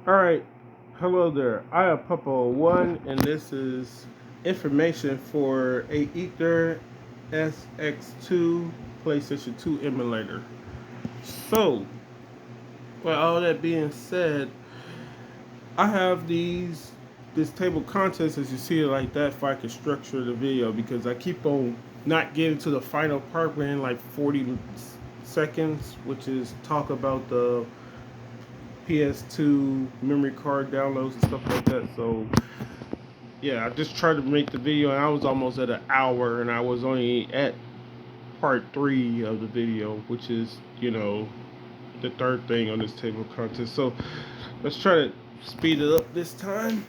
Alright, hello there. I am Papa1 and this is information for a Aether SX2 PlayStation 2 Emulator. So, with all that being said, I have this table of contents as you see it like that if I can structure the video because I keep on not getting to the final part within like 40 seconds, which is talk about the PS2 memory card downloads and stuff like that. So yeah, I just tried to make the video and I was almost at an hour and I was only at part 3 of the video, which is, the third thing on this table of contents. So let's try to speed it up this time.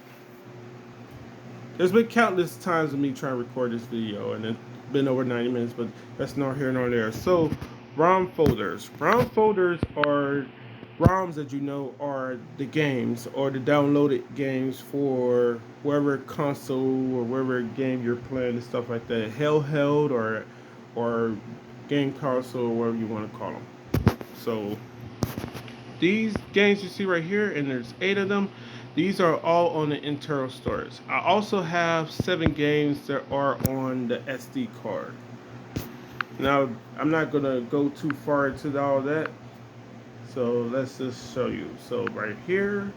There's been countless times of me trying to record this video and it's been over 90 minutes, but that's not here nor there. So ROM folders. ROM folders are ROMs that are the games or the downloaded games for whatever console or whatever game you're playing and stuff like that. Handheld or game console or whatever you want to call them. So these games you see right here, and there's 8 of them. These are all on the internal storage. I also have 7 games that are on the SD card. Now, I'm not gonna go too far into all that. So let's just show you. So right here,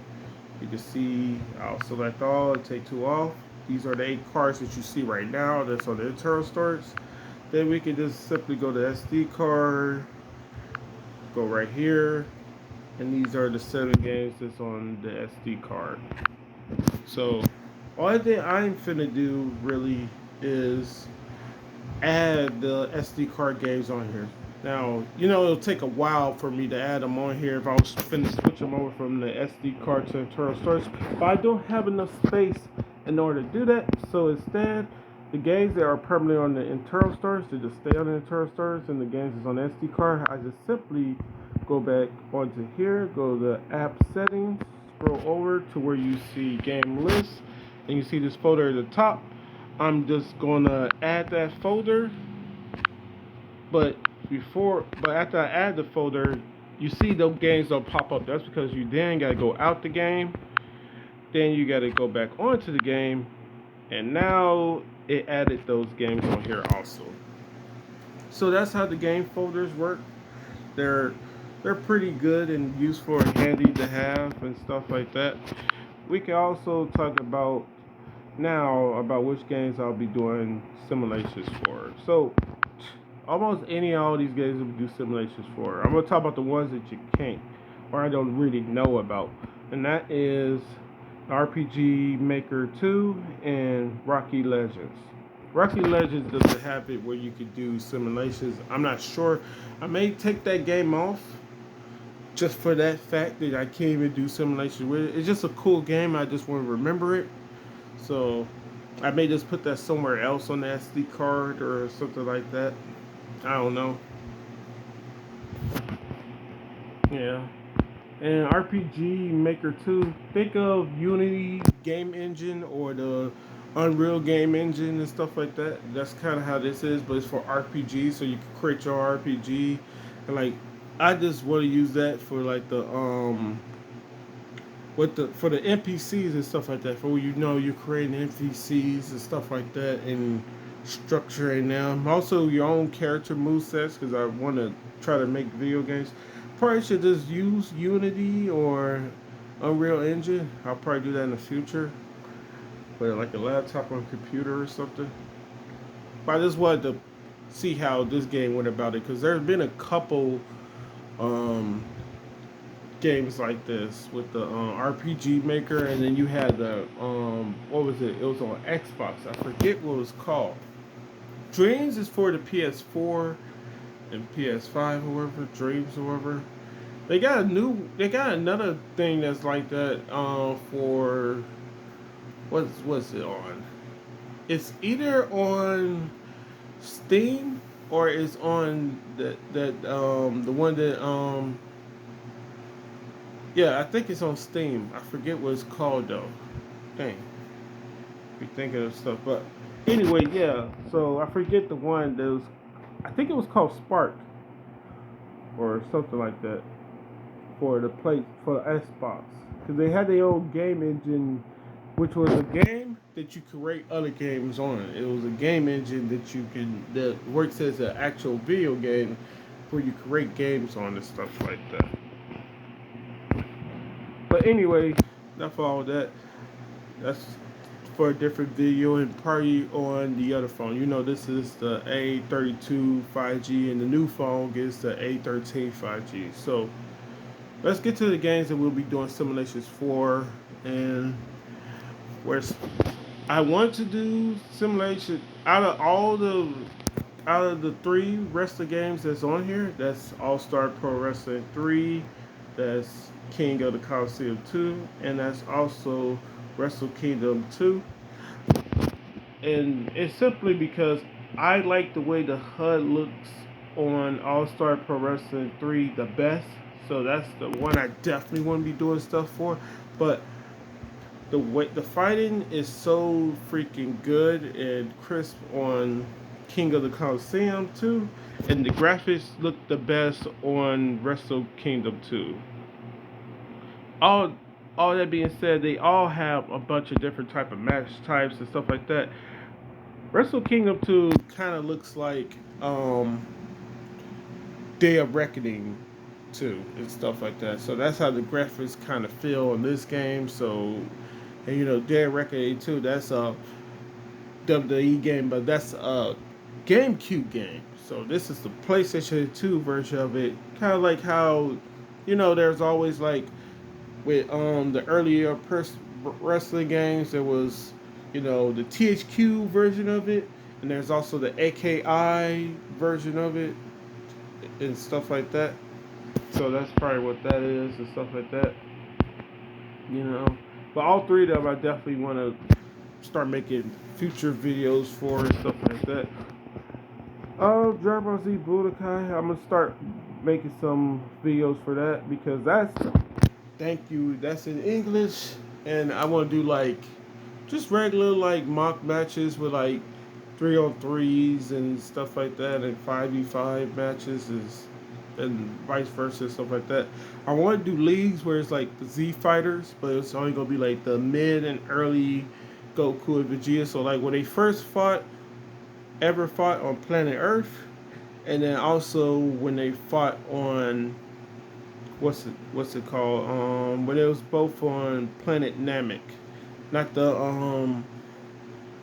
you can see I'll select all and take 2 off. These are the 8 cards that you see right now that's on the internal storage. Then we can just simply go to SD card, go right here, and these are the 7 games that's on the SD card. So all that I'm finna do really is add the SD card games on here. Now, it'll take a while for me to add them on here if I was finna switch them over from the SD card to internal storage, but I don't have enough space in order to do that. So instead, the games that are permanently on the internal storage, they just stay on the internal storage, and the games that's on the SD card, I just simply go back onto here, go to the app settings, scroll over to where you see game list, and you see this folder at the top. I'm just gonna add that folder, but after I add the folder, you see those games don't pop up. That's because you then gotta go out the game, then you gotta go back onto the game, and now it added those games on here also. So that's how the game folders work. They're pretty good and useful and handy to have and stuff like that. We can also talk about which games I'll be doing simulations for. So almost any of all these games we do simulations for. I'm gonna talk about the ones that you can't or I don't really know about, and that is RPG Maker 2 and Rocky Legends. Rocky Legends doesn't have it where you could do simulations. I'm not sure. I may take that game off just for that fact that I can't even do simulations with it. It's just a cool game. I just want to remember it. So I may just put that somewhere else on the SD card or something like that. I don't know. Yeah. And RPG Maker 2, think of Unity game engine or the Unreal game engine and stuff like that. That's kind of how this is, but it's for RPG, so you can create your RPG. And like, I just want to use that for like the for the NPCs and stuff like that. For you're creating NPCs and stuff like that and structuring them. Also, your own character movesets because I want to try to make video games. Probably should just use Unity or Unreal Engine. I'll probably do that in the future, but like a laptop or a computer or something. But I just wanted to see how this game went about it because there's been a couple um, games like this with the RPG Maker, and then you had the what was it? It was on Xbox. I forget what it was called. Dreams is for the PS4 and PS5 or whatever. Dreams or whatever. They got another thing that's like that for what's it on? It's either on Steam or it's on the one that yeah, I think it's on Steam. I forget what it's called though. Dang. Be thinking of stuff. But anyway, yeah. So I forget the one that was I think it was called Spark or something like that. for the Xbox, because they had their own game engine, which was a game that you could rate other games on. It was a game engine that works as an actual video game where you could rate games on and stuff like that. But anyway, enough of all that. That's for a different video and probably on the other phone. You know, this is the A32 5G and the new phone gets the A13 5G. So let's get to the games that we'll be doing simulations for. And where's I want to do simulation out of the three wrestling games that's on here. That's All Star Pro Wrestling 3, that's King of the Coliseum 2, and that's also Wrestle Kingdom 2. And it's simply because I like the way the HUD looks on All Star Pro Wrestling 3 the best. So that's the one I definitely want to be doing stuff for. But the fighting is so freaking good and crisp on King of the Coliseum 2, and the graphics look the best on Wrestle Kingdom 2. All all that being said, they all have a bunch of different type of match types and stuff like that. Wrestle Kingdom 2 kind of looks like Day of Reckoning 2 and stuff like that. So that's how the graphics kind of feel in this game. So, and you know, Day of Reckoning 2, that's a WWE game, but that's a GameCube game. So this is the PlayStation 2 version of it. Kind of like how, you know, there's always like with the earlier wrestling games, there was, you know, the THQ version of it, and there's also the AKI version of it and stuff like that. So that's probably what that is and stuff like that. You know, but all three of them I definitely want to start making future videos for and stuff like that. Dragon Ball Z Budokai, I'm gonna start making some videos for that because that's in English, and I want to do like just regular like mock matches with like 3-on-3s and stuff like that, and 5v5 matches and vice versa and stuff like that. I want to do leagues where it's like the Z fighters, but it's only gonna be like the mid and early Goku and Vegeta. So like when they first ever fought on planet Earth, and then also when they fought on what's it called? When it was both on planet Namek, not the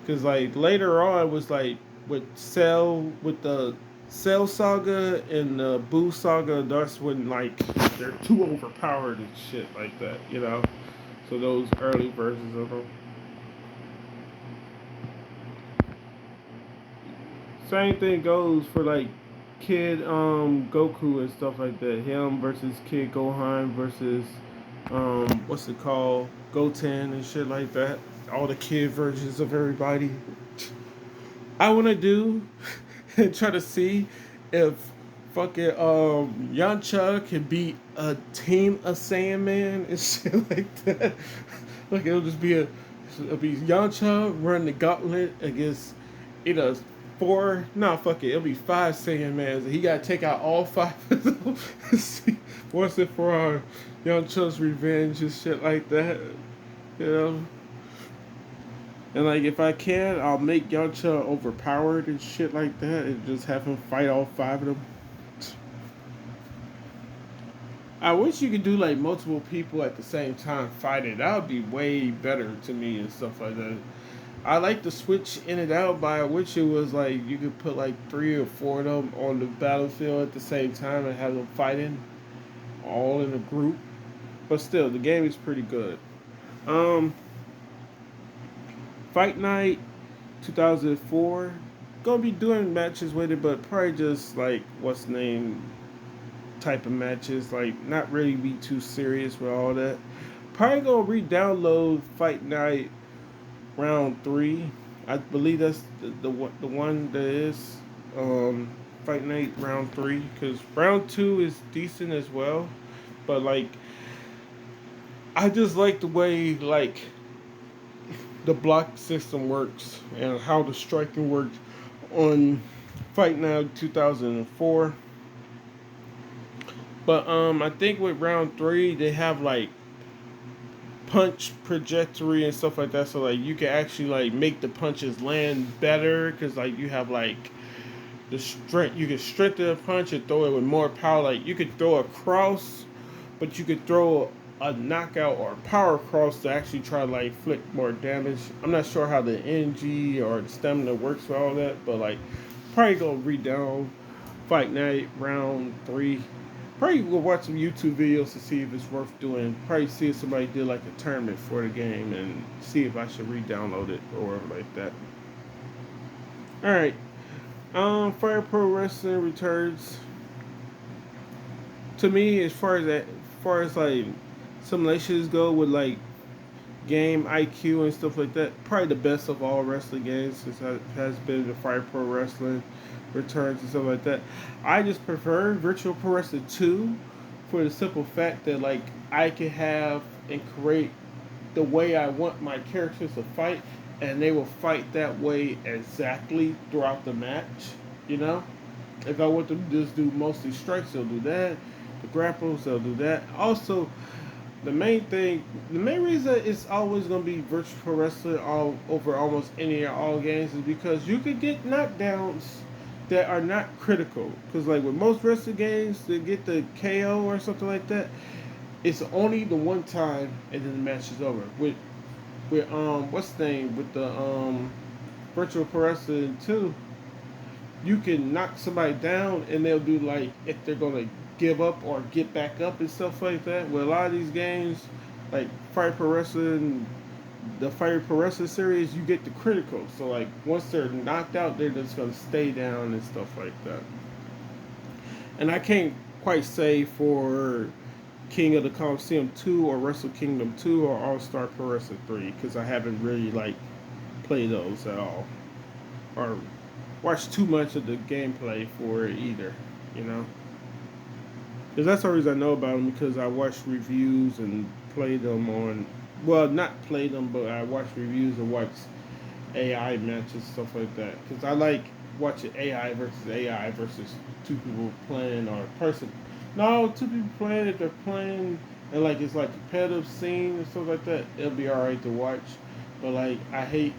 because like later on it was like with the Cell Saga and the Boo Saga. That's when like they're too overpowered and shit like that, you know. So those early versions of them. Same thing goes for like Kid Goku and stuff like that. Him versus Kid Gohan versus what's it called? Goten and shit like that. All the kid versions of everybody. I wanna do and try to see if fucking Yamcha can beat a team of Saiyaman and shit like that. Like it'll be Yamcha running the gauntlet against either it'll be 5 Saiyamans, and he gotta take out all 5 of them. Once and for all, Yamcha's revenge and shit like that, you know. And like if I can, I'll make Yamcha overpowered and shit like that, and just have him fight all 5 of them. I wish you could do like multiple people at the same time fighting. That would be way better to me and stuff like that. I like to switch in and out, but I wish it was like you could put like 3 or 4 of them on the battlefield at the same time and have them fighting all in a group. But still, the game is pretty good. Fight Night 2004. Gonna be doing matches with it, but probably just like what's name type of matches. Like not really be too serious with all that. Probably gonna re-download Fight Night Round 3. I believe that's the one that is Fight Night Round 3, because Round 2 is decent as well, but like I just like the way like the block system works and how the striking works on Fight Night 2004. But I think with round 3 they have like punch trajectory and stuff like that, so like you can actually like make the punches land better because like you have like the strength. You can strengthen a punch and throw it with more power. Like you could throw a cross, but you could throw a knockout or a power cross to actually try to like inflict more damage. I'm not sure how the energy or the stamina works for all that, but like probably gonna read down Fight Night round 3. Probably will watch some YouTube videos to see if it's worth doing. Probably see if somebody did like a tournament for the game and see if I should re-download it or whatever like that. All right. Fire Pro Wrestling returns to me as far as like simulations go with like game IQ and stuff like that. Probably the best of all wrestling games since it has been the Fire Pro Wrestling returns and stuff like that. I just prefer Virtual Pro Wrestling 2 for the simple fact that like I can have and create the way I want my characters to fight, and they will fight that way exactly throughout the match. You know, if I want them to just do mostly strikes, they'll do that. The grapples, they'll do that. Also, the main reason it's always going to be virtual pro wrestling all over almost any or all games is because you could get knockdowns that are not critical. Because like with most wrestling games, to get the KO or something like that, it's only the one time and then the match is over. With what's the name with the virtual pro wrestling 2, you can knock somebody down and they'll do like if they're gonna give up or get back up and stuff like that. With a lot of these games, like Fire Pro Wrestling, the Fire Pro Wrestling series, you get the critical. So like once they're knocked out, they're just gonna stay down and stuff like that. And I can't quite say for King of the Coliseum 2 or Wrestle Kingdom 2 or All Star Pro Wrestling 3 because I haven't really like played those at all or watched too much of the gameplay for it either, you know. Because that's the reason I know about them because I watched reviews and played them on, well, not played them, but I watched reviews and watched AI matches, stuff like that. Because I like watching AI versus two people playing or a person. No, two people playing, if they're playing and like it's like competitive scene and stuff like that, it'll be alright to watch. But like I hate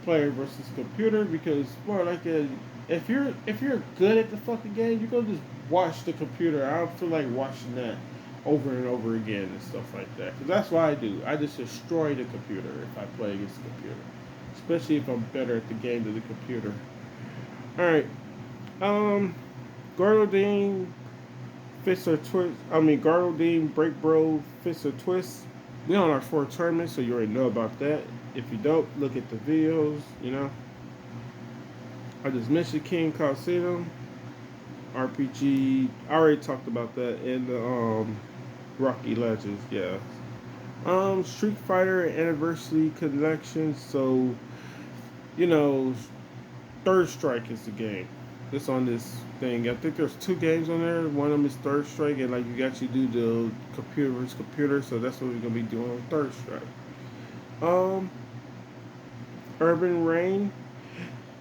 player versus computer because well like if you're good at the fucking game, you're gonna just watch the computer. I don't feel like watching that over and over again and stuff like that. Because that's what I do. I just destroy the computer if I play against the computer, especially if I'm better at the game than the computer. All right, Gardeldine Fist or Twist. I mean Gardeldine Break Bro Fist or Twist. We on our 4th tournament, so you already know about that. If you don't, look at the videos. You know, I just mentioned King Coliseum RPG. I already talked about that in the Rocky Legends. Yeah. Street Fighter Anniversary Collection. So, you know, Third Strike is the game. It's on this thing. I think there's 2 games on there. One of them is Third Strike, and like you actually do the computer versus computer. So that's what we're gonna be doing on Third Strike. Um, Urban Rain.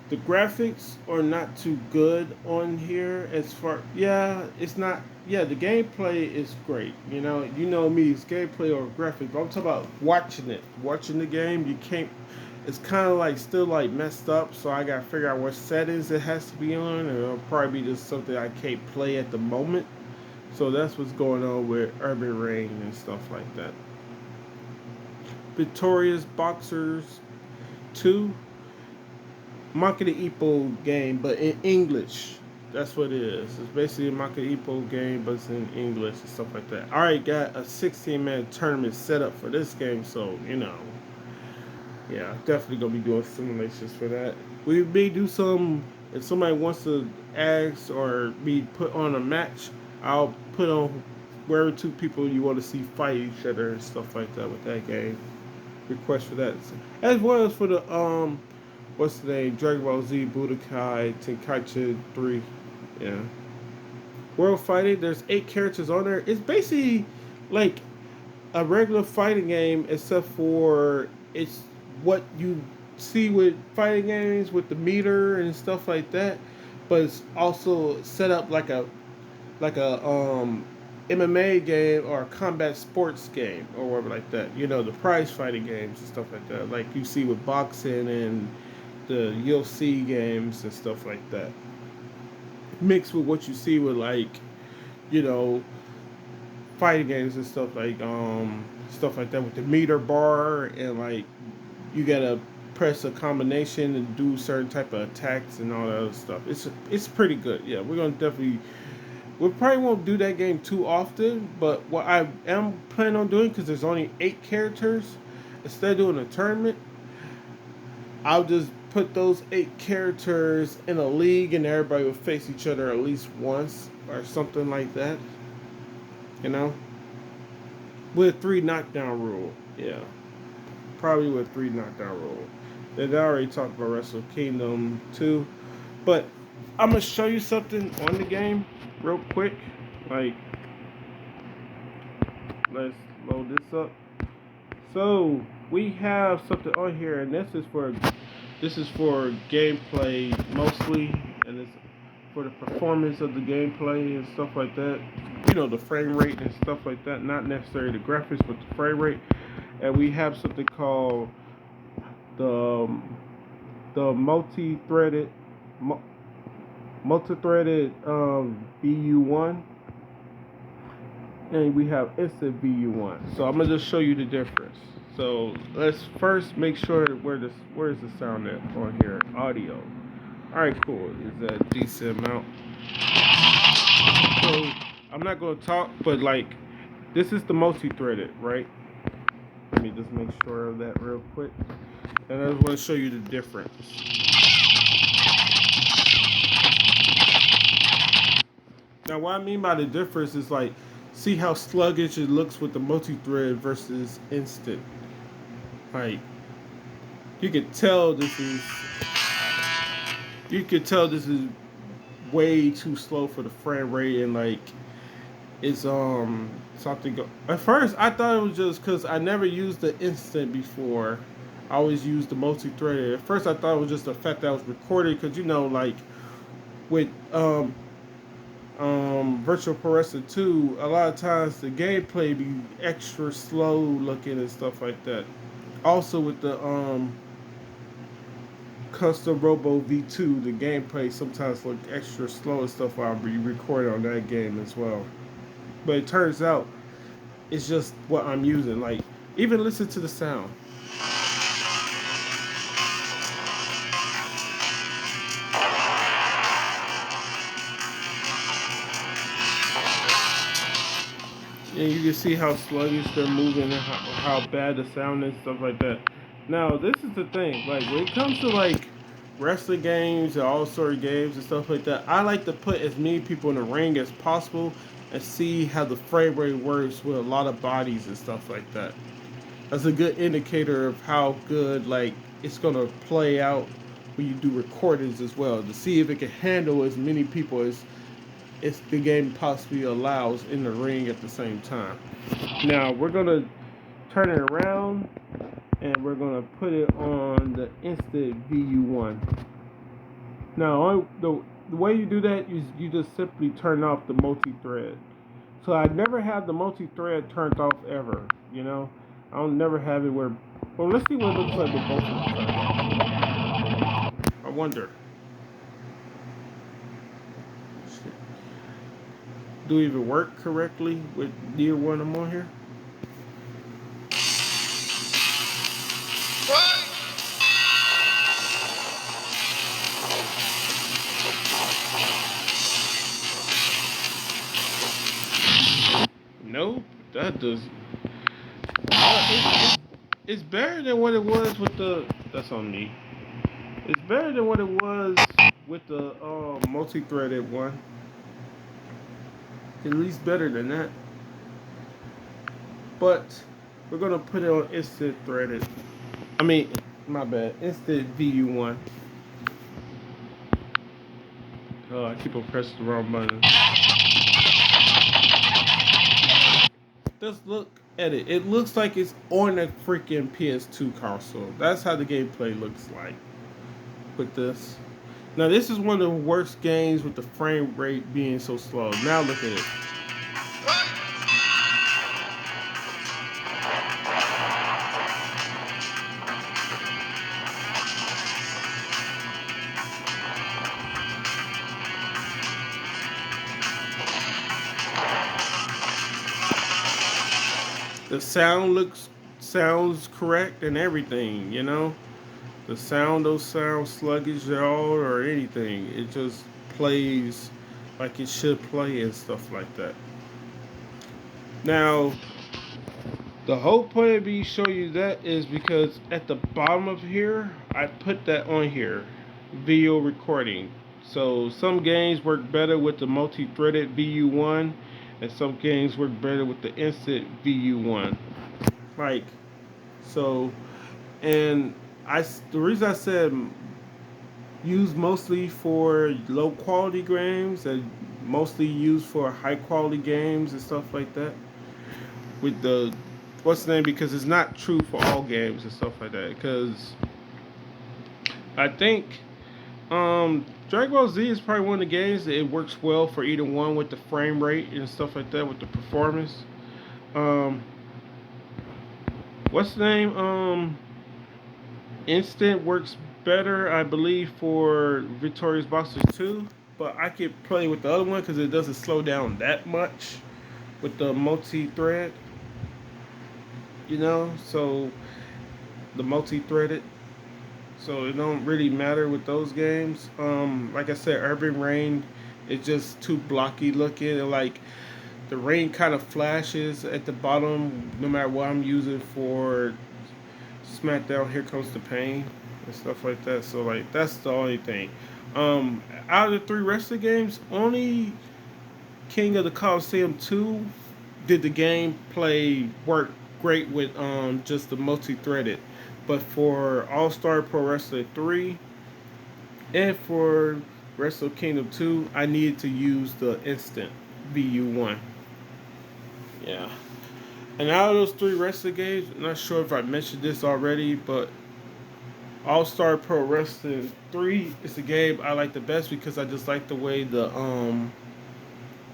The graphics are not too good on here as far yeah it's not yeah the gameplay is great, you know me, it's gameplay or graphics, but I'm talking about watching the game. You can't, it's kind of like still like messed up, so I gotta figure out what settings it has to be on, and it'll probably be just something I can't play at the moment. So that's what's going on with Urban Rain and stuff like that. Victorious Boxers 2, Monkey the Ipo game, but in English. That's what it is. It's basically a Monkey Ipo game, but it's in English and stuff like that. I already got a 16-man tournament set up for this game, so, yeah, definitely going to be doing simulations for that. We may do some, if somebody wants to ask or be put on a match, I'll put on where 2 people you want to see fight each other and stuff like that with that game. Request for that. As well as for the, what's the name? Dragon Ball Z Budokai Tenkaichi 3. Yeah. World Fighting, there's 8 characters on there. It's basically like a regular fighting game, except for it's what you see with fighting games with the meter and stuff like that. But it's also set up like a MMA game or a combat sports game or whatever like that. You know, the prize fighting games and stuff like that. Like you see with boxing and the UFC games and stuff like that. Mixed with what you see with like, you know, fighting games and stuff like that with the meter bar and like you gotta press a combination and do certain type of attacks and all that other stuff. It's pretty good. Yeah, we're gonna definitely we probably won't do that game too often, but what I am planning on doing, because there's only 8 characters, instead of doing a tournament, I'll just put those 8 characters in a league and everybody will face each other at least once or something like that. You know? With 3 knockdown rule. Yeah. Probably with 3 knockdown rule. Then I already talked about Wrestle Kingdom 2. But I'm going to show you something on the game real quick. Like, let's load this up. So we have something on here, and this is for gameplay mostly, and it's for the performance of the gameplay and stuff like that. You know, the frame rate and stuff like that. Not necessarily the graphics, but the frame rate. And we have something called the multi-threaded VU1, and we have instant VU1. So I'm gonna just show you the difference. So let's first make sure where's the sound at on here? Audio. All right, cool. Is that a decent amount? So I'm not gonna talk, but like this is the multi-threaded, right? Let me just make sure of that real quick, and I just want to show you the difference. Now, what I mean by the difference is like, see how sluggish it looks with the multi-thread versus instant. Like, you could tell this is way too slow for the frame rate, and like it's something at first I thought it was just because I never used the instant before. I always used the multi-threaded. At first I thought it was just the fact that I was recorded, because you know, like with Virtual Pro Wrestling 2, a lot of times the gameplay be extra slow looking and stuff like that. Also with the Custom Robo V2, the gameplay sometimes look extra slow and stuff while I be recording on that game as well. But it turns out it's just what I'm using. Like, even listen to the sound. And you can see how sluggish they're moving and how bad the sound is, stuff like that. Now, this is the thing. Like, when it comes to, like, wrestling games and all sort of games and stuff like that, I like to put as many people in the ring as possible and see how the frame rate works with a lot of bodies and stuff like that. That's a good indicator of how good, like, it's going to play out when you do recordings as well, to see if it can handle as many people as the game possibly allows in the ring at the same time. Now we're gonna turn it around and we're gonna put it on the instant VU1. Now the way you do that is you just simply turn off the multi-thread. So I never have the multi-thread turned off ever. You know, I don't never have it where. Well, let's see what it looks like with both of them turned off. I wonder. Do it even work correctly with neither one of them on here? Nope, that does. It's better than what it was with the. That's on me. It's better than what it was with the multi-threaded one. At least better than that. But we're gonna put it on instant threaded. I mean, my bad. Instant VU1. Oh, I keep on pressing the wrong button. Just look at it. It looks like it's on a freaking PS2 console. That's how the gameplay looks like with this. Now, this is one of the worst games with the frame rate being so slow. Now look at it. the sounds correct and everything, you know. The sound don't sound sluggish at all or anything. It just plays like it should play and stuff like that. Now, the whole point of me showing you that is because at the bottom of here, I put that on here, video recording. So some games work better with the multi-threaded VU1, and some games work better with the instant VU1. Like, so, and the reason I said used mostly for low quality games and mostly used for high quality games and stuff like that with the what's the name, because it's not true for all games and stuff like that, because I think Dragon Ball Z is probably one of the games that it works well for either one with the frame rate and stuff like that with the performance. um what's the name, Instant works better, I believe, for Victorious Boxers 2, but I could play with the other one because it doesn't slow down that much with the multi-thread, you know. So the multi-threaded, so it don't really matter with those games. Like I said, Urban Rain is just too blocky looking, and like the rain kind of flashes at the bottom no matter what I'm using for SmackDown, Here Comes the Pain and stuff like that. So like that's the only thing. Out of the three wrestling games, only King of the Coliseum 2 did the gameplay work great with just the multi-threaded. But for All Star Pro Wrestling 3 and for Wrestle Kingdom 2, I needed to use the instant VU1. Yeah. And out of those three wrestling games, I'm not sure if I mentioned this already, but All Star Pro Wrestling 3 is the game I like the best because I just like the way the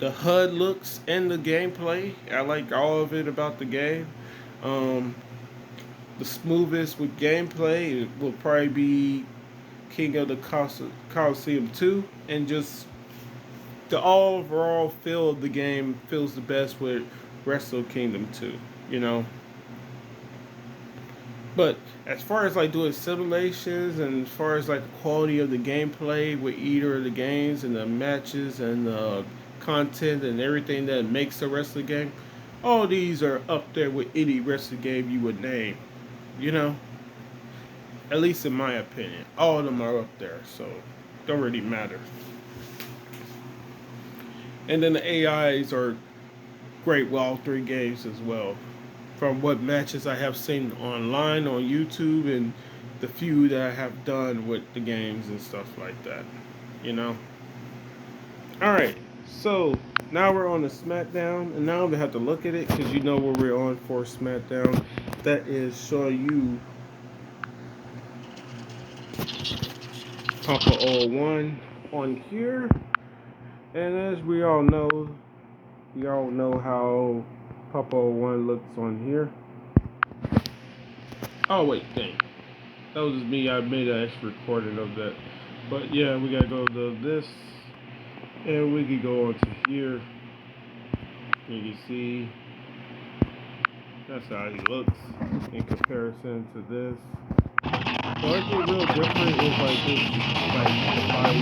HUD looks and the gameplay. I like all of it about the game. The smoothest with gameplay will probably be King of the Coliseum 2, and just the overall feel of the game feels the best with Wrestle Kingdom 2, you know. But as far as like doing simulations and as far as like the quality of the gameplay with either of the games and the matches and the content and everything that makes a wrestling game, all these are up there with any wrestling game you would name, you know. At least in my opinion, all of them are up there, so don't really matter. And then the AIs are great with all three games as well. From what matches I have seen online on YouTube and the few that I have done with the games and stuff like that, you know. Alright, so now we're on the SmackDown, and now I'm going to have to look at it because you know where we're on for SmackDown. That is showing you Papa 01 on here. And as we all know how Papa 01 looks on here. Oh wait, dang. That was just me. I made an extra recording of that. But yeah, we gotta go to this. And we can go on to here. You can see that's how he looks in comparison to this. The only thing real different is like this, like the body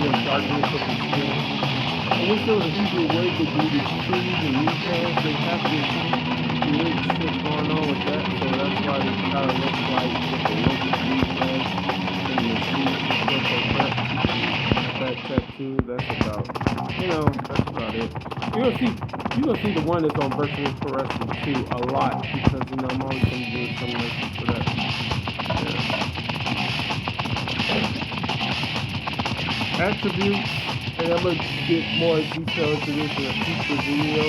and darkness of the skin. I wish there was an easier way to do these trees and these hands. They have this weird shit going on with that, so that's why they kind of look like with the look of these hands and the trees and stuff like that. That tattoo, that's about, that's about it. You're gonna see the one that's on Virtual Pro Wrestling 2 a lot because I'm always gonna do some lessons for that. Yeah. Attributes, and I'm gonna get more detail into this in a future video.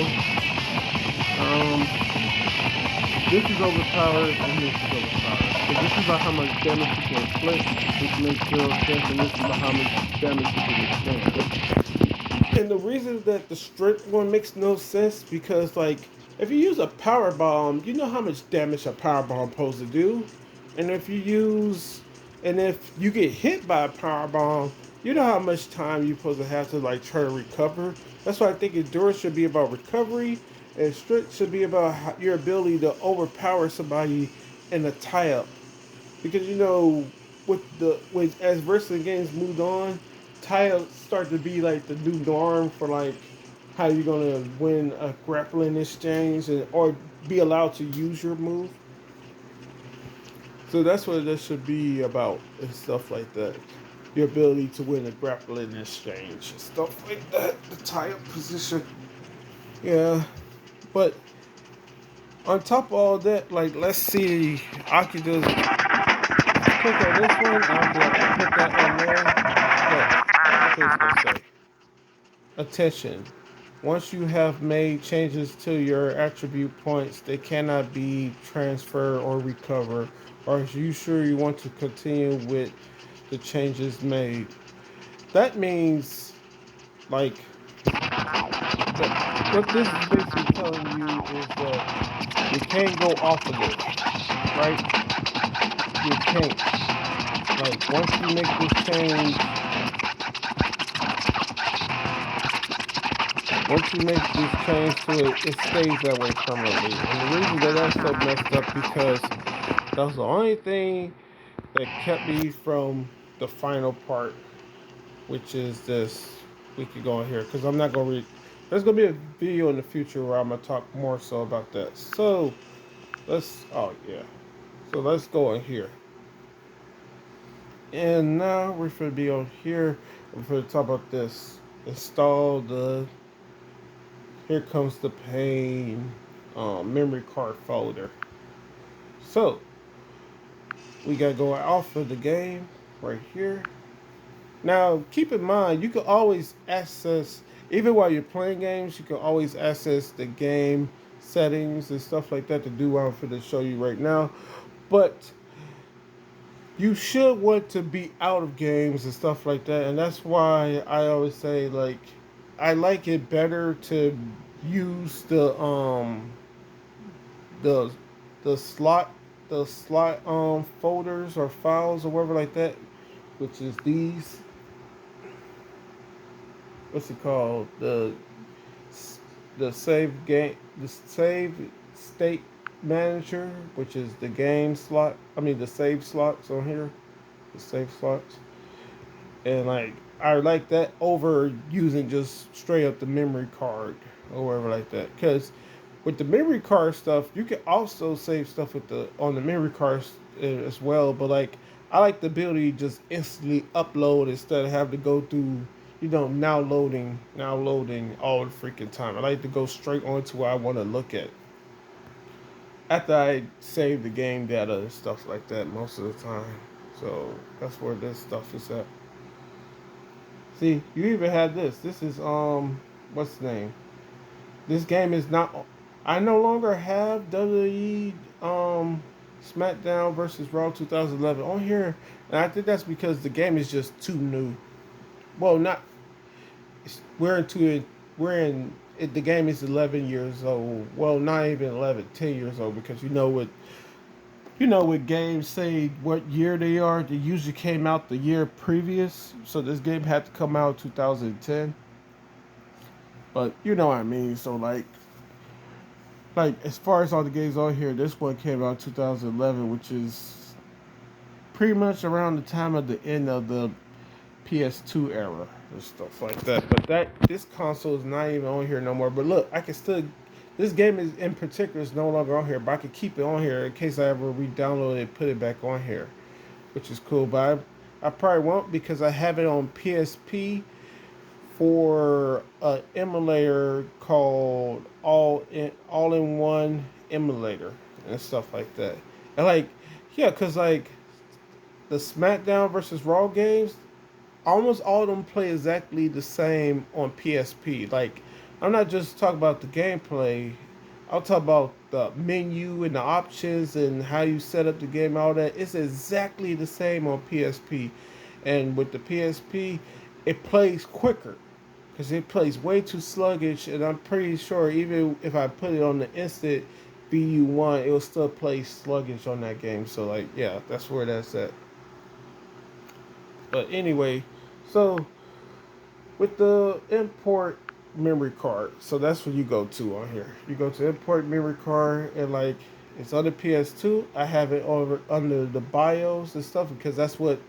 This is overpowered and this is overpowered. So this is about how much damage you can inflict, which makes zero sense, and this is about how much damage you can withstand. And the reason that the strength one makes no sense because, like, if you use a power bomb, you know how much damage a power bomb supposed to do, and if you get hit by a power bomb, you know how much time you're supposed to have to like try to recover. That's why I think endurance should be about recovery, And strict should be about your ability to overpower somebody in a tie-up. Because with as wrestling games moved on, tie-ups start to be like the new norm for like how you're gonna win a grappling exchange or be allowed to use your move. So that's what this should be about and stuff like that. Your ability to win a grappling exchange and stuff like that. The tie-up position. Yeah, but on top of all that, like let's see, I could just click on this one. I could put that on there. Look, what it's gonna say. Attention. Once you have made changes to your attribute points, they cannot be transferred or recovered. Are you sure you want to continue with the changes made? That means, like, what this is basically telling you is that you can't go off of this, right? You can't. Like, once you make this change, once you make this change to it, it stays that way permanently. And the reason that that's so messed up because that was the only thing that kept me from the final part, which is this. We could go in here because I'm not gonna read. There's gonna be a video in the future where I'm gonna talk more so about that. So let's. Oh yeah. So let's go in here. And now we're gonna be on here. We're gonna talk about this. Install the. Here comes the pain. Memory card folder. So we gotta go off of the game right here. Now, keep in mind, you can always access, even while you're playing games, you can always access the game settings and stuff like that to do what I'm going to show you right now. But you should want to be out of games and stuff like that. And that's why I always say, like, I like it better to use the the slot folders or files or whatever like that, which is these, what's it called, the save state manager, which is the game slot, I mean the save slots on here, the save slots. And like I like that over using just straight up the memory card or whatever like that, because with the memory card stuff you can also save stuff with the on the memory cards as well, but like I like the ability to just instantly upload instead of having to go through, now loading all the freaking time. I like to go straight on to what I want to look at after I save the game data and stuff like that most of the time. So that's where this stuff is at. See, you even have this. This is what's the name? This game is not. I no longer have WWE SmackDown versus Raw 2011 on here, and I think that's because the game is just too new. Well, not. We're into it. We're in. The game is 11 years old. Well, not even 11, 10 years old because with games say what year they are, they usually came out the year previous. So this game had to come out 2010. But you know what I mean. So like as far as all the games on here, this one came out 2011, which is pretty much around the time of the end of the PS2 era and stuff like that. But this console is not even on here no more. But look, I can still. This game is in particular is no longer on here, but I can keep it on here in case I ever re-download it and put it back on here, which is cool. But I probably won't because I have it on PSP for an emulator called All in One Emulator and stuff like that. And like, yeah, cause like the SmackDown versus Raw games, almost all of them play exactly the same on PSP. Like, I'm not just talking about the gameplay. I'll talk about the menu and the options and how you set up the game, all that. It's exactly the same on PSP. And with the PSP, it plays quicker because it plays way too sluggish. And I'm pretty sure even if I put it on the instant VU1, it will still play sluggish on that game. So, like, yeah, that's where that's at. But anyway, so with the import, memory card. So that's what you go to on here. You go to import memory card, and like it's on the PS2. I have it over under the BIOS and stuff because that's what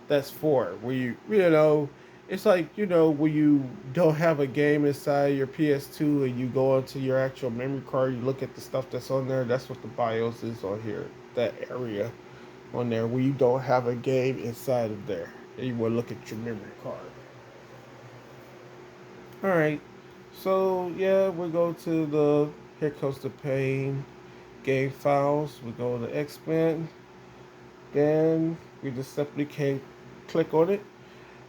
that's for. Where you know, it's like when you don't have a game inside your PS2 and you go onto your actual memory card, you look at the stuff that's on there. That's what the BIOS is on here. That area on there where you don't have a game inside of there, and you will look at your memory card. All right. So yeah, we go to the here comes the pain game files. We go to expand. Then we just simply can click on it,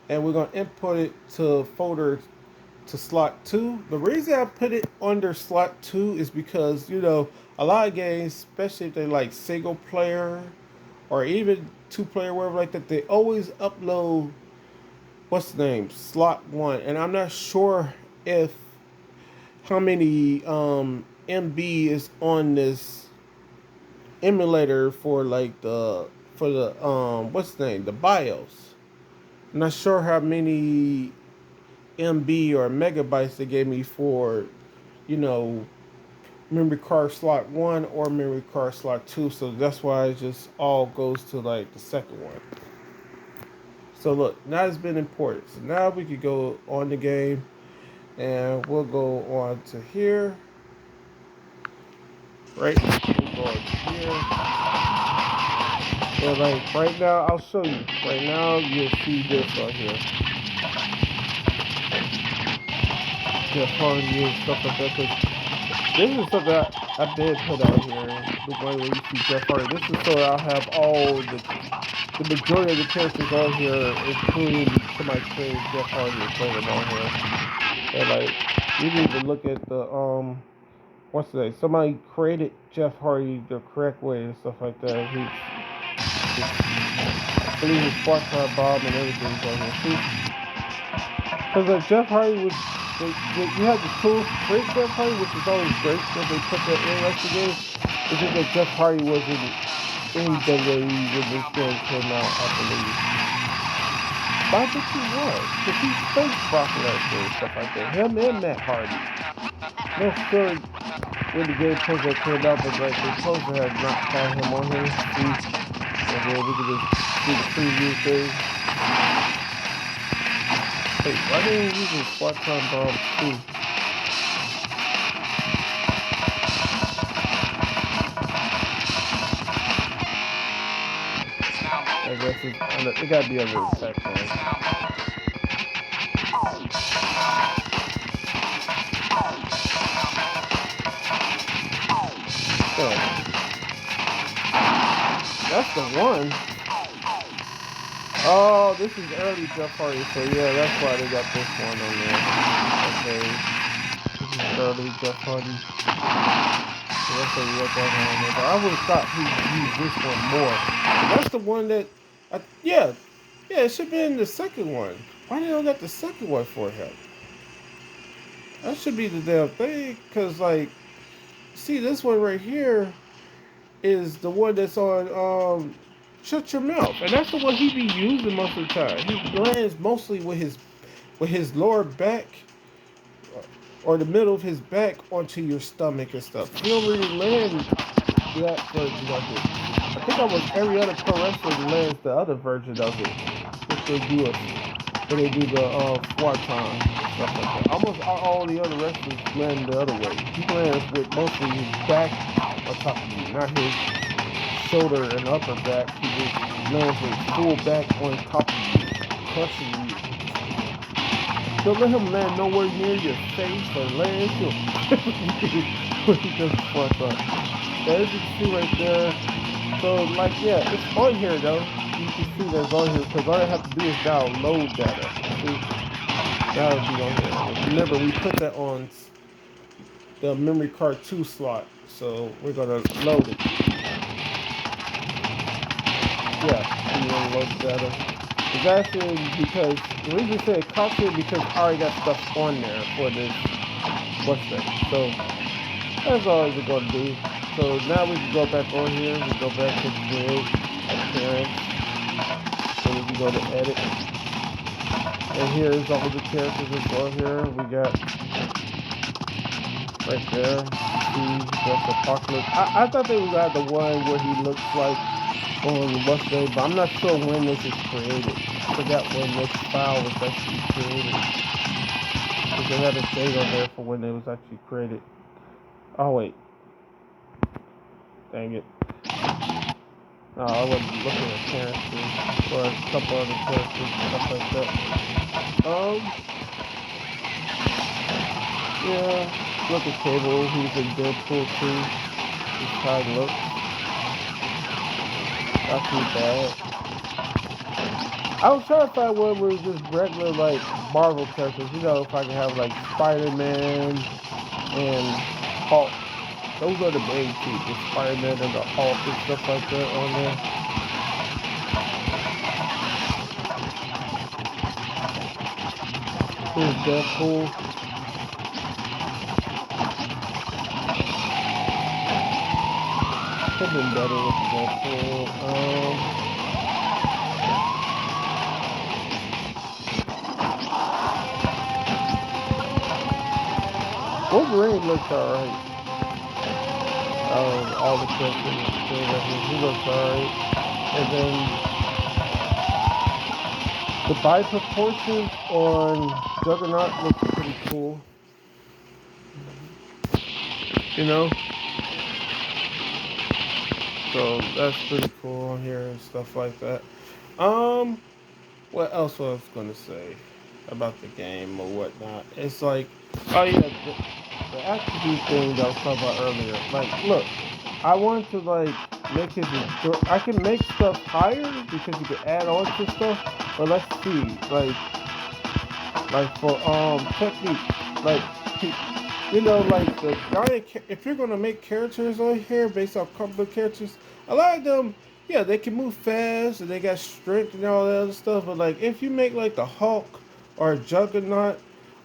and we're gonna import it to folder to slot 2. The reason I put it under slot 2 is because a lot of games, especially if they like single player or even 2 player, whatever like that, they always upload what's the name slot 1, and I'm not sure if how many MB is on this emulator for like the what's the name the BIOS. I'm not sure how many MB or megabytes they gave me for you know memory card slot 1 or memory card slot 2, so that's why it just all goes to like the second one. So look, now it's been imported, so now we could go on the game, and we'll go on to here. Right, we'll go on to here. So like right now, I'll show you. Right now, you'll see this right here. Just on you and stuff like that. Cause this is something I did put out here. The way where you see Jeff Hardy. This is so I'll have all the majority of the characters on here, including somebody playing Jeff Hardy and playing them on here. And like, you need to look at the what's that? Somebody created Jeff Hardy the correct way and stuff like that. I believe his spark car bomb and everything's on here. See, because like Jeff Hardy was, you had the tools to create Jeff Hardy, which is always great that they put that in like the game. It's just that Jeff Hardy wasn't in WWE when this game came out, I believe. But I think he was, because he faced Brock Lesnar and stuff like that. Him and Matt Hardy. No sure when the game supposed to came out, but like they supposed to have not had him on here. See, and then we could just do the preview thing. Hey, why didn't you use a SWAT-con bomb too? I guess it gotta be under the tech man. So, that's the one. Oh, this is early Jeff Hardy, so yeah, that's why they got this one on there. Okay, this is early Jeff Hardy. So that's why we got that one on there. But I would have thought he'd use this one more. But that's the one that, yeah, it should be in the second one. Why they don't got the second one for him? That should be the damn thing, cause like, see this one right here is the one that's on Shut Your Mouth, and that's the one he be using most of the time. He lands mostly with his lower back or the middle of his back onto your stomach and stuff. He don't really land that version of it. I think almost every other pro wrestler lands the other version of it. If they do it, when they do the SWAT-con and stuff like that. Almost all the other wrestlers land the other way. He lands with mostly his back on top of you, not his shoulder and upper back. He just lands with full back on top of you, crushing you. Don't let him land nowhere near your face or land when he does SWAT-con. As you can see right there. So like yeah, it's on here though. You can see that's on here because all I have to do is download data. See? That'll be on here. Remember, we put that on the memory card 2 slot. So we're gonna load it. Yeah, we gonna load the data. It's actually because the reason I say it costs here because I already got stuff on there for this what's that. So that's all we're gonna do. So now we can go back on here. We go back to create appearance. So we can go to edit. And here's all the characters that's on here. We got right there. See, that's Apocalypse. I thought they would have the one where he looks like on what's day, but I'm not sure when this is created. I forgot when this file was actually created. Because they had a date on there for when it was actually created. Oh wait, dang it. No, I wasn't looking at characters or a couple other characters and stuff like that. Yeah, look at Cable. He's in Deadpool too. His how he looks. Not too bad. I was trying to find one where it was just regular like Marvel characters. You know, if I could have like Spider-Man and Hulk. Those are the main two, the Spider-Man and the Hulk and stuff like that on there. Here's Deadpool. Could have been better with Deadpool. Wolverine looks alright. All the characters are still right here. He looks alright. And then the body proportions on Juggernaut looks pretty cool. You know? So that's pretty cool on here and stuff like that. What else was I gonna say about the game or whatnot? It's like, oh yeah, the attribute thing that I was talking about earlier. Like, look, I want to like make his. I can make stuff higher because you can add on to stuff. But let's see, like for technique, like you know, like the giant. If you're gonna make characters on here based off couple of characters, a lot of them, yeah, they can move fast and they got strength and all that other stuff. But like, if you make like the Hulk or Juggernaut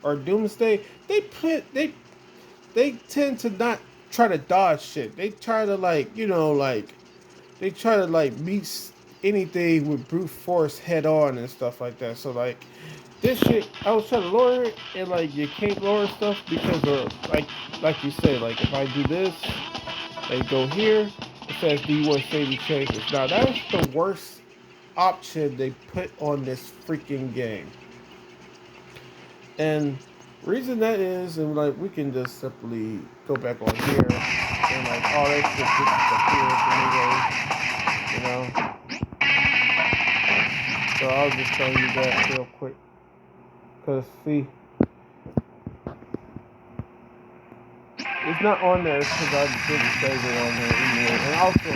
or Doomsday, they tend to not try to dodge shit. They try to like, you know, like they try to like meet anything with brute force head on and stuff like that. So like this shit, I was trying to lower it, and like you can't lower stuff because of like you say, like if I do this, they go here. It says, "Do you want to save your changes?" Now that's the worst option they put on this freaking game, and reason that is, and like we can just simply go back on here and like all that shit just disappears anyway, you know. So I'll just show you that real quick. Cause see, it's not on there because I didn't save it on there anyway. And also,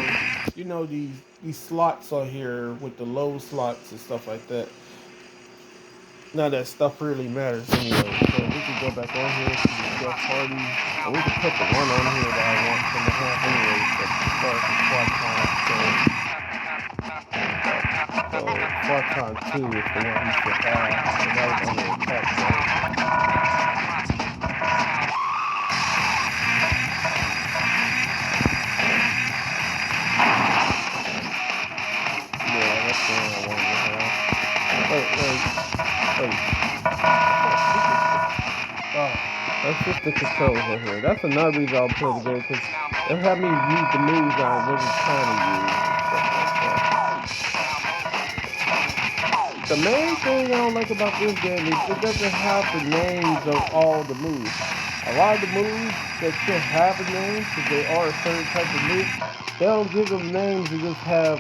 you know these slots on here with the low slots and stuff like that. None of that stuff really matters anyway. So we can go back on here to the guest party, and we can put the one on here that I want from the half anyway. So Squad Con 2 is the one he should have, and that was on the attack zone. Yeah, that's the one I wanted to have. Wait. Oh, that's just the controls right here. That's another reason I'll play the game, because it'll have me use the moves I wasn't trying to use and stuff like that. The main thing I don't like about this game is it doesn't have the names of all the moves. A lot of the moves that should have a name, because they are a certain type of move, they don't give them names. They just have,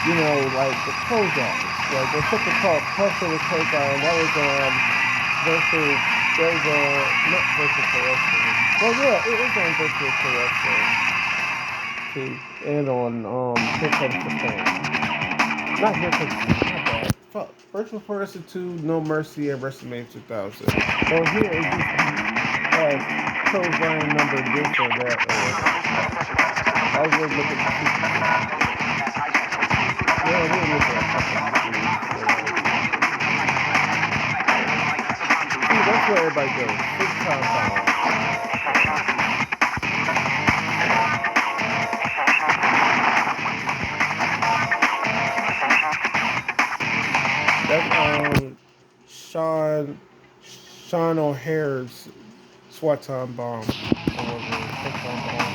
you know, like the closeouts. Like there's something called Pressure with Closeout, and that was versus there's a not versus terrestrial. Well, yeah, it is on versus terrestrial too, and on Here Comes the Pain. Not Here Comes the Pain. My bad. Fuck. Virtual Terrestrial 2, No Mercy, and WrestleMania 2000. Well, here it just has clothesline number this or that or whatever. I was going to look at the super. Yeah, we'll look at a couple of these. See, that's where everybody goes. 6 times power. That's Sean O'Hare's Swatan bomb. Swatan bomb.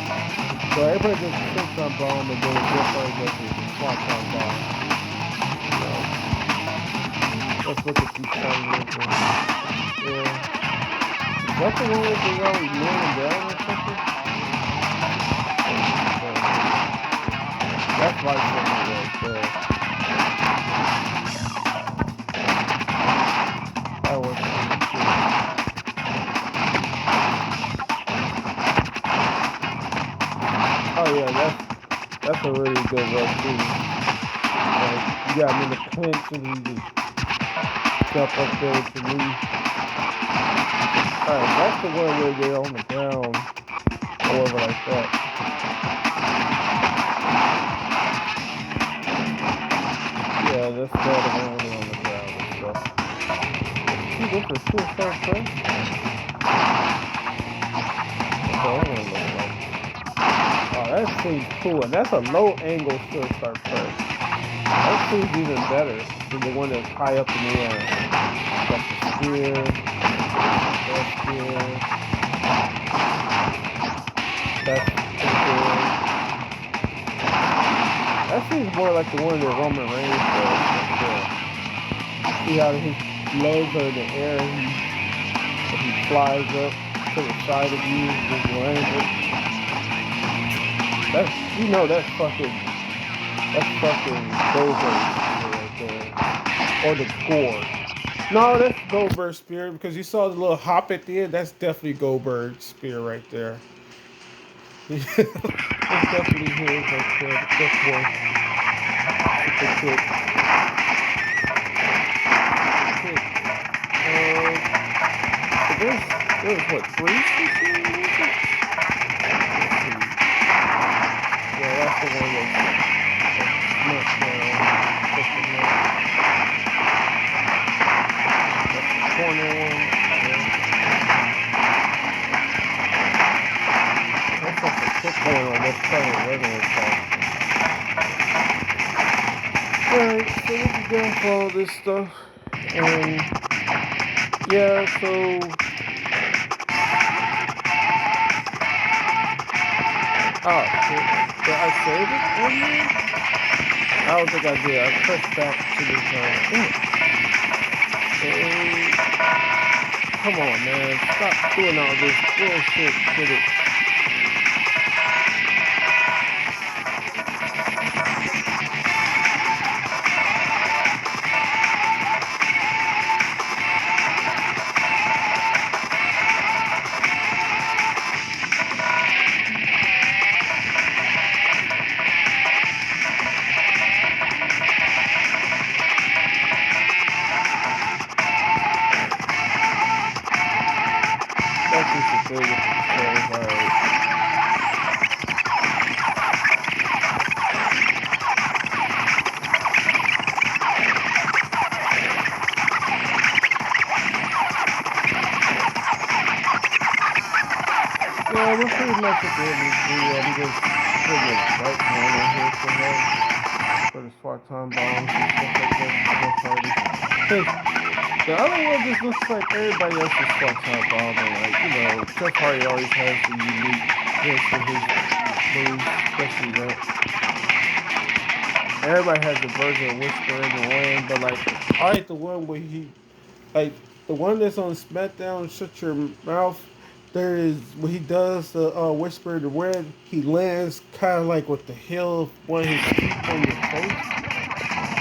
So everybody does the Swatan bomb, and then everybody does the Swatan bomb. So let's look at these fighters. Yeah. Is that the one where they all kneeling down or something? That's my favorite right there. That was pretty cool. Oh yeah, that's a really good run too. Like, you got him in the clinch and he just jump up there with your knee. Alright, that's the one where they're on the ground or whatever like that. Yeah, that's the other one when they're on the ground and stuff. See, this is still start first? That's what I want to look like. Oh, that seems cool. And that's a low angle still start first. That seems even better than the one that's high up in the air. Got the spear. That's good. That's pretty good. That seems more like the one that Roman Reigns does. See how his legs are in the air and he flies up to the side of you and just lands it. That's, you know, that's fucking Goldberg right there. Or the Gore. No, that's Goldberg's spear because you saw the little hop at the end. That's definitely Goldberg's spear right there. It's definitely his right there. The fifth one. Super kick. There's what, 3 CC? Yeah, that's the one that's SmackDown. That's the corner one. That's like a quick one on this kind of regular stuff. Alright, so we can go for all this stuff. And yeah, so oh shit. Did I save it on here? I don't think I did. I pressed back to this come on, man. Stop doing all this bullshit. Did it. Yeah, we're pretty much at the end of this video. I'm just putting the right corner here for him. For the Swatan bombs and stuff like that. Because the other one just looks like everybody else's Swatan bomb. And like, you know, Jeff Hardy always has the unique hits for his moves, especially that. Everybody has a version of Whisper in the Wind, but like, I like the one where like, the one that's on SmackDown, Shut Your Mouth. There is when he does the Whisper in the Wind, he lands kind of like with the heel of one of his feet on your face.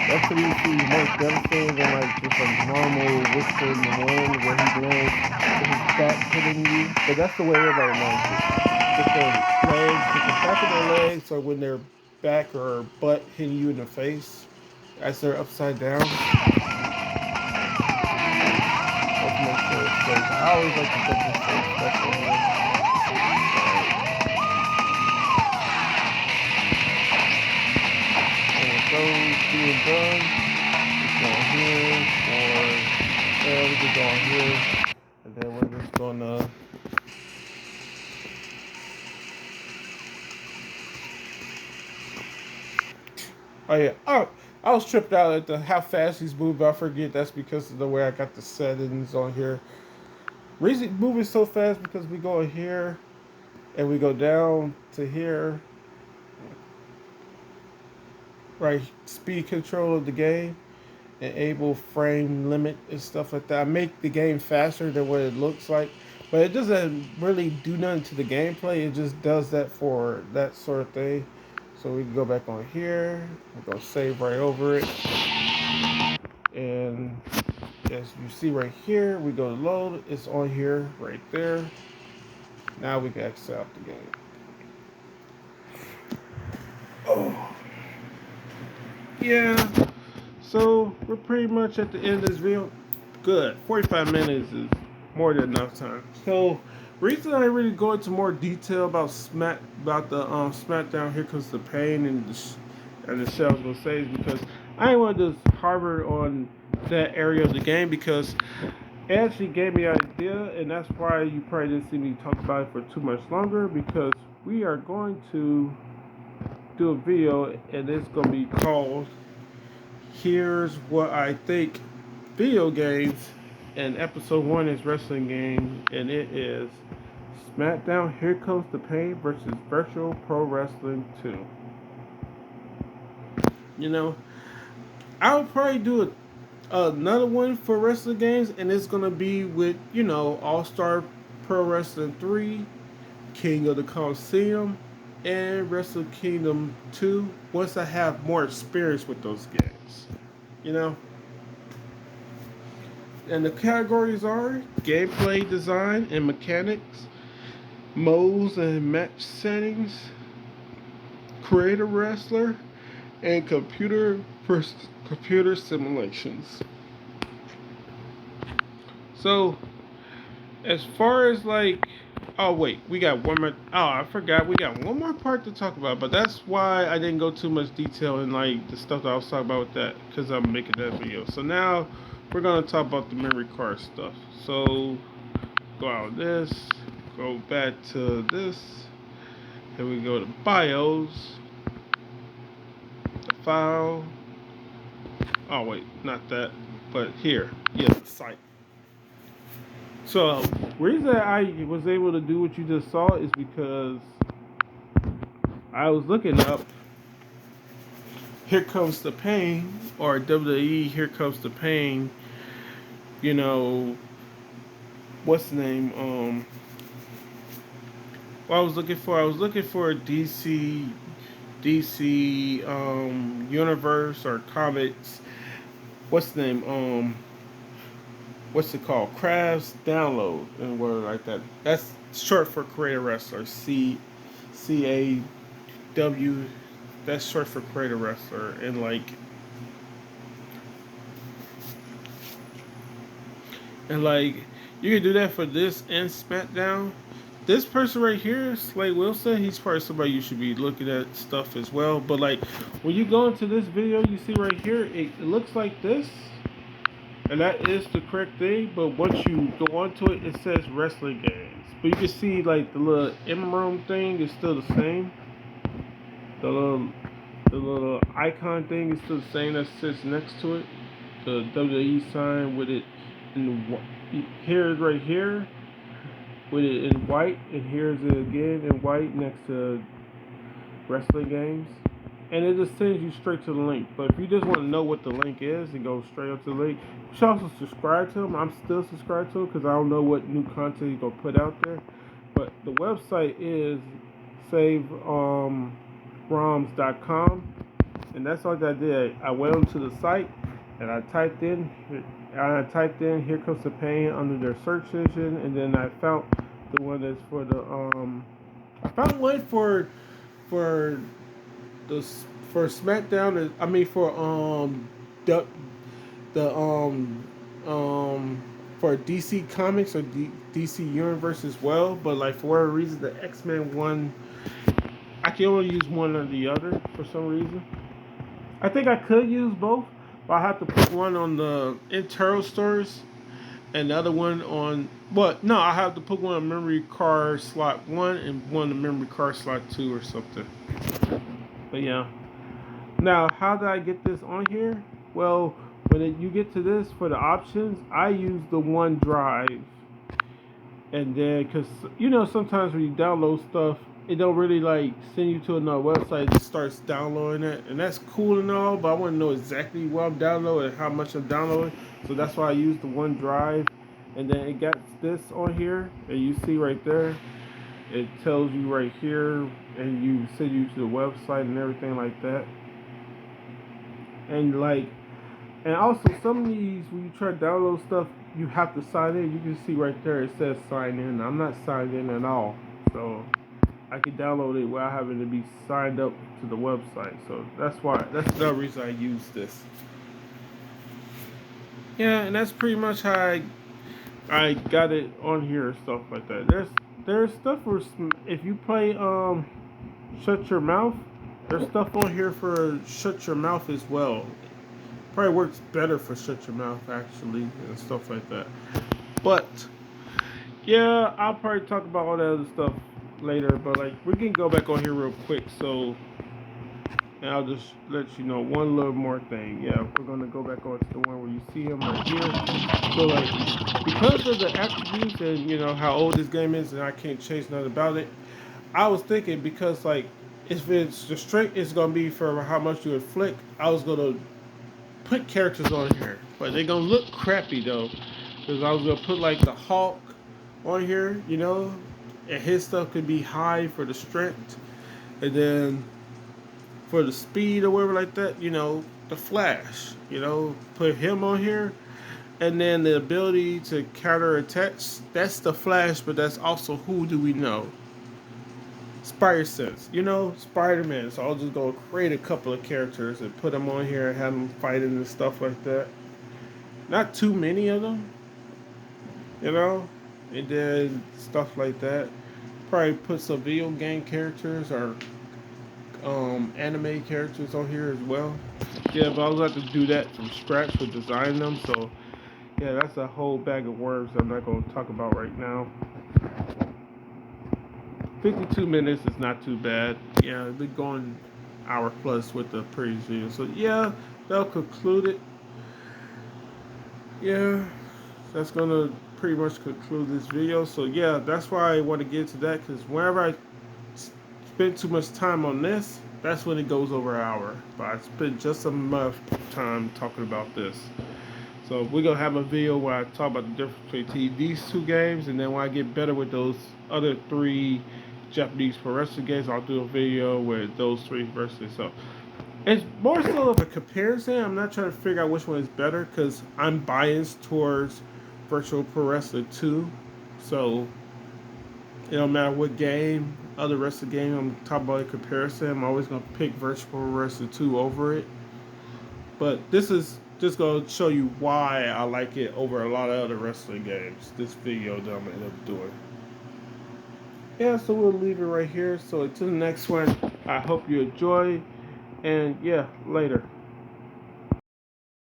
That's what you see more devastating than like just a normal Whisper in the Wind where he lands with his back hitting you. But that's the way everybody lands it. With their legs, with the back of their legs, or when their back or butt hitting you in the face as they're upside down. Let's make sure it's safe. I always like to put this safe stuff in here. And with those being done, just go here for we just go here, and then we're just gonna oh yeah. Oh, I was tripped out at how fast he's moving. I forget that's because of the way I got the settings on here. Reason moving so fast because we go here and we go down to here, right? Speed control of the game, enable frame limit and stuff like that. I make the game faster than what it looks like, but it doesn't really do nothing to the gameplay. It just does that for that sort of thing. So we can go back on here. We're gonna save right over it, and as you see right here, we go to load. It's on here right there. Now we can exit out the game. Oh, yeah. So we're pretty much at the end of this video. Good. 45 minutes is more than enough time. So reason I really go into more detail about the SmackDown Here Comes the Pain and the shell I was gonna say is because I didn't want to just harbor on that area of the game because it actually gave me an idea, and that's why you probably didn't see me talk about it for too much longer, because we are going to do a video and it's going to be called Here's What I Think Video Games, and episode 1 is Wrestling Game, and it is SmackDown Here Comes the Pain versus Virtual Pro Wrestling 2. You know, I'll probably do another one for wrestling games, and it's gonna be with, you know, All Star Pro Wrestling 3, King of the Coliseum, and Wrestle Kingdom 2. Once I have more experience with those games, you know. And the categories are gameplay design and mechanics, modes and match settings, creator wrestler, and computer simulations. So, as far as like, oh wait, we got one more. Oh, I forgot, we got one more part to talk about, but that's why I didn't go too much detail in like the stuff that I was talking about with that, because I'm making that video. So now we're gonna talk about the memory card stuff. So go out of this, go back to this, then we go to BIOS, the file. Oh wait, not that, but here, yeah, the site. So, reason I was able to do what you just saw is because I was looking up Here Comes the Pain, or WWE Here Comes the Pain, you know, what's the name, what I was looking for DC universe or comics, what's the name, what's it called? Crafts download and word like that. That's short for creator wrestler. CAW. That's short for creator wrestler. And like you can do that for this and SmackDown. This person right here, Slade Wilson, he's probably somebody you should be looking at stuff as well. But like when you go into this video, you see right here, it looks like this. And that is the correct thing, but once you go onto it, it says wrestling games. But you can see like the little emerald thing is still the same. The little icon thing is still the same that sits next to it. The WWE sign with it in here's right here with it in white, and here's it again in white next to wrestling games. And it just sends you straight to the link. But if you just want to know what the link is and go straight up to the link, you should also subscribe to him. I'm still subscribed to him because I don't know what new content he's going to put out there. But the website is saveroms.com. And that's all I did. I went onto the site and I typed in Here Comes the Pain under their search engine. And then I found the one that's for the, I found one for SmackDown. I mean for for DC Comics or DC Universe as well. But like for whatever reason, the X-Men one, I can only use one or the other for some reason. I think I could use both, but I have to put one on the internal stores and the other one on. But no, I have to put one on memory card slot 1 and one on memory card slot 2 or something. But yeah. Now, how did I get this on here? Well, when you get to this for the options, I use the OneDrive. And then, because you know, sometimes when you download stuff, it don't really like send you to another website. It just starts downloading it, and that's cool and all. But I want to know exactly what I'm downloading and how much I'm downloading. So that's why I use the OneDrive. And then it got this on here, and you see right there, it tells you right here, and you send you to the website and everything like that. And like, and also some of these when you try to download stuff, you have to sign in. You can see right there it says sign in. I'm not signed in at all, so I can download it without having to be signed up to the website. So that's why, that's the reason I use this. Yeah, and that's pretty much how I got it on here and stuff like that. There's stuff for if you play Shut Your Mouth. There's stuff on here for Shut Your Mouth as well. Probably works better for Shut Your Mouth actually and stuff like that. But yeah, I'll probably talk about all that other stuff later. But like we can go back on here real quick. So and I'll just let you know one little more thing. Yeah, we're gonna go back on to the one where you see him right here. So like because of the attributes and you know how old this game is and I can't change nothing about it. I was thinking because like if it's the strength is gonna be for how much you inflict, I was gonna put characters on here, but they're gonna look crappy though, because I was gonna put like the Hulk on here, you know, and his stuff could be high for the strength, and then for the speed or whatever like that, you know, the Flash, you know, put him on here, and then the ability to counter attacks. That's the Flash, but that's also who do we know? Spider Sense, you know, Spider Man. So I'll just go create a couple of characters and put them on here and have them fighting and stuff like that. Not too many of them, you know, and then stuff like that. Probably put some video game characters or anime characters on here as well. Yeah, but I'll have to do that from scratch with designing them. So yeah, that's a whole bag of worms I'm not going to talk about right now. 52 minutes is not too bad. Yeah, I've been going hour plus with the previous video. So yeah, that'll conclude it. Yeah, that's gonna pretty much conclude this video. So yeah, that's why I want to get to that, because whenever I spend too much time on this, that's when it goes over an hour. But I spent just enough time talking about this. So we're gonna have a video where I talk about the difference between these two games, and then when I get better with those other three Japanese pro wrestling games, I'll do a video with those three versus. So it's more so of a comparison. I'm not trying to figure out which one is better because I'm biased towards Virtual Pro Wrestling 2. So it don't matter what game, other wrestling game I'm talking about in comparison, I'm always gonna pick Virtual Pro Wrestling 2 over it. But this is just gonna show you why I like it over a lot of other wrestling games. This video that I'm gonna end up doing. Yeah, so we'll leave it right here. So until the next one, I hope you enjoy. And yeah, later.